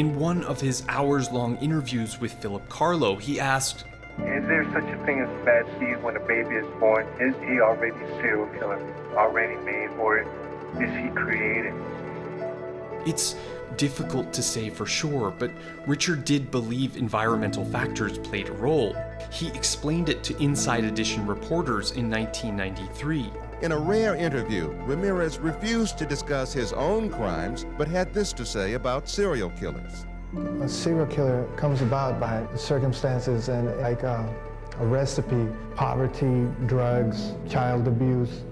In one of his hours-long interviews with Philip Carlo, he asked, Is there such a thing as bad seed when a baby is born? Is he already serial killer, already made, or is he created? It's difficult to say for sure, but Richard did believe environmental factors played a role. He explained it to Inside Edition reporters in 1993. In a rare interview, Ramirez refused to discuss his own crimes, but had this to say about serial killers. A serial killer comes about by circumstances and like a recipe: poverty, drugs, child abuse.